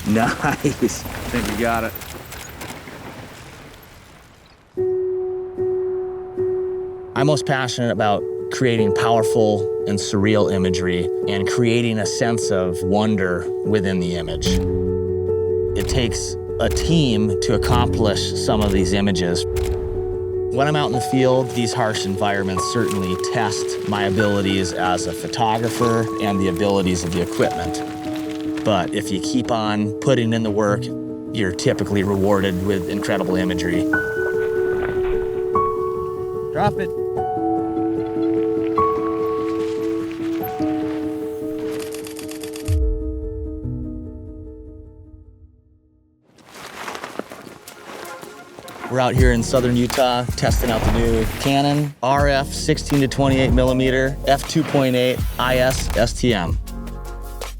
Nice. I think you got it. I'm most passionate about creating powerful and surreal imagery and creating a sense of wonder within the image. It takes a team to accomplish some of these images. When I'm out in the field, these harsh environments certainly test my abilities as a photographer and the abilities of the equipment. But if you keep on putting in the work, you're typically rewarded with incredible imagery. Drop it. We're out here in southern Utah testing out the new Canon RF16-28mm F2.8 IS STM.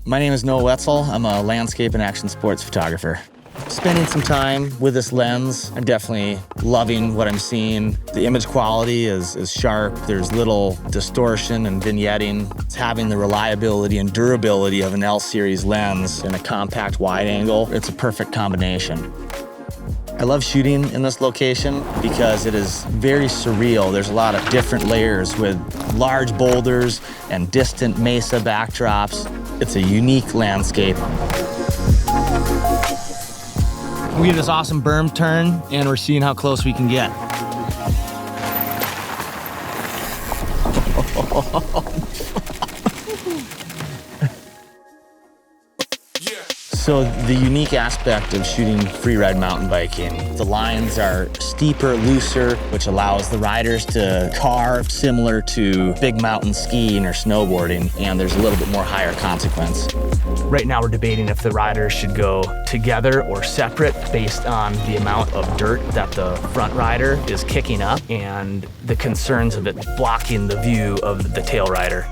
My name is Noah Wetzel. I'm a landscape and action sports photographer. Spending some time with this lens, I'm definitely loving what I'm seeing. The image quality is sharp. There's little distortion and vignetting. It's having the reliability and durability of an L-series lens in a compact wide angle. It's a perfect combination. I love shooting in this location because it is very surreal. There's a lot of different layers with large boulders and distant mesa backdrops. It's a unique landscape. We get this awesome berm turn and we're seeing how close we can get. So the unique aspect of shooting freeride mountain biking, the lines are steeper, looser, which allows the riders to carve similar to big mountain skiing or snowboarding, and there's a little bit more higher consequence. Right now we're debating if the riders should go together or separate based on the amount of dirt that the front rider is kicking up and the concerns of it blocking the view of the tail rider.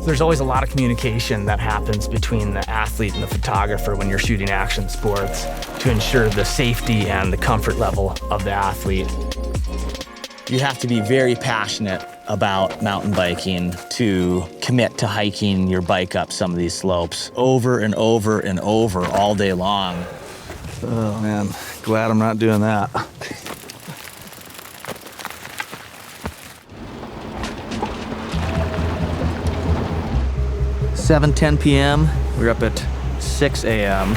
There's always a lot of communication that happens between the athlete and the photographer when you're shooting action sports to ensure the safety and the comfort level of the athlete. You have to be very passionate about mountain biking to commit to hiking your bike up some of these slopes over and over and over all day long. Oh man, glad I'm not doing that. 7:10 p.m. We're up at 6 a.m.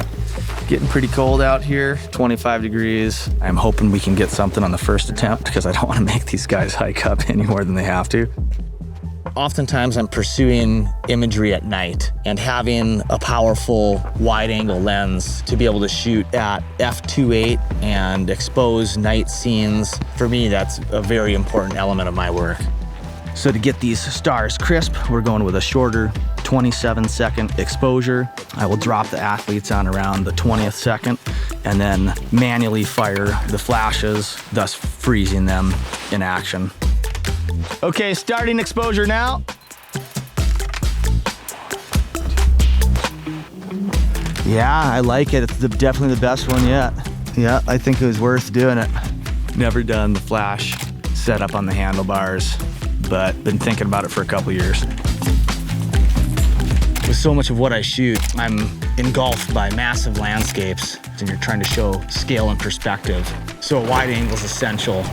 Getting pretty cold out here, 25 degrees. I'm hoping we can get something on the first attempt because I don't want to make these guys hike up any more than they have to. Oftentimes I'm pursuing imagery at night and having a powerful wide angle lens to be able to shoot at f2.8 and expose night scenes. For me, that's a very important element of my work. So to get these stars crisp, we're going with a shorter 27-second exposure. I will drop the athletes on around the 20th second and then manually fire the flashes, thus freezing them in action. Okay, starting exposure now. Yeah, I like it. It's definitely the best one yet. Yeah, I think it was worth doing it. Never done the flash setup on the handlebars, but been thinking about it for a couple years. With so much of what I shoot, I'm engulfed by massive landscapes, and you're trying to show scale and perspective. So a wide angle is essential.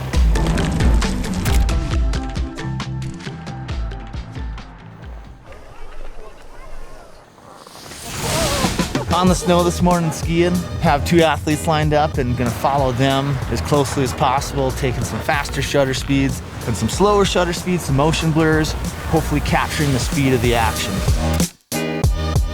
On the snow this morning skiing, have two athletes lined up and gonna follow them as closely as possible, taking some faster shutter speeds and some slower shutter speeds, some motion blurs, hopefully capturing the speed of the action.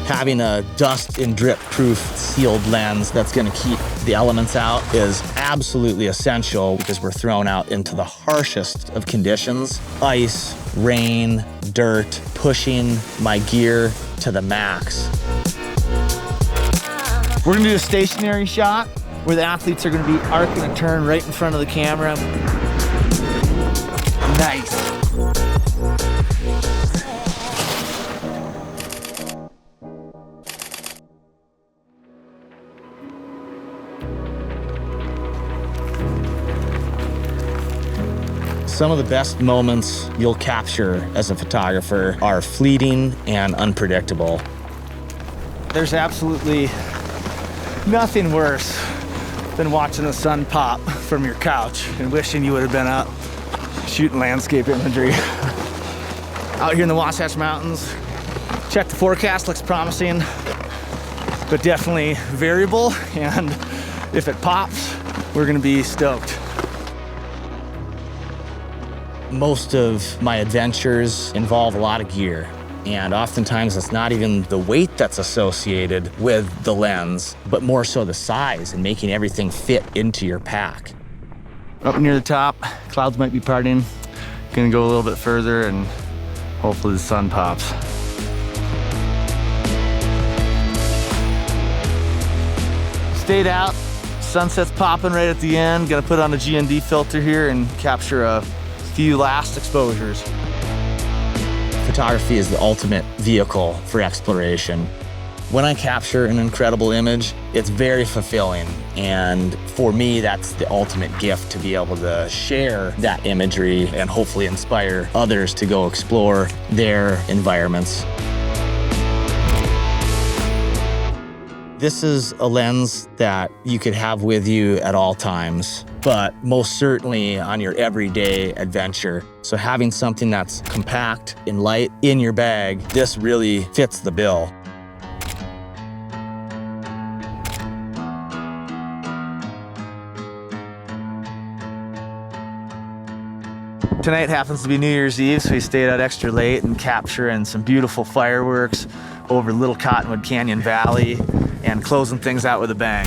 Having a dust and drip proof sealed lens that's gonna keep the elements out is absolutely essential because we're thrown out into the harshest of conditions. Ice, rain, dirt, pushing my gear to the max. We're gonna do a stationary shot where the athletes are gonna be arcing a turn right in front of the camera. Nice. Some of the best moments you'll capture as a photographer are fleeting and unpredictable. There's absolutely Nothing worse than watching the sun pop from your couch and wishing you would have been up shooting landscape imagery. Out here in the Wasatch Mountains, check the forecast, looks promising, but definitely variable, and if it pops, we're gonna be stoked. Most of my adventures involve a lot of gear, and oftentimes it's not even the weight that's associated with the lens, but more so the size and making everything fit into your pack. Up near the top, clouds might be parting. Gonna go a little bit further and hopefully the sun pops. Stayed out, sunset's popping right at the end. Gotta put on a GND filter here and capture a few last exposures. Photography is the ultimate vehicle for exploration. When I capture an incredible image, it's very fulfilling. And for me, that's the ultimate gift, to be able to share that imagery and hopefully inspire others to go explore their environments. This is a lens that you could have with you at all times, but most certainly on your everyday adventure. So having something that's compact and light in your bag, this really fits the bill. Tonight happens to be New Year's Eve, so we stayed out extra late and capturing some beautiful fireworks over Little Cottonwood Canyon Valley and closing things out with a bang.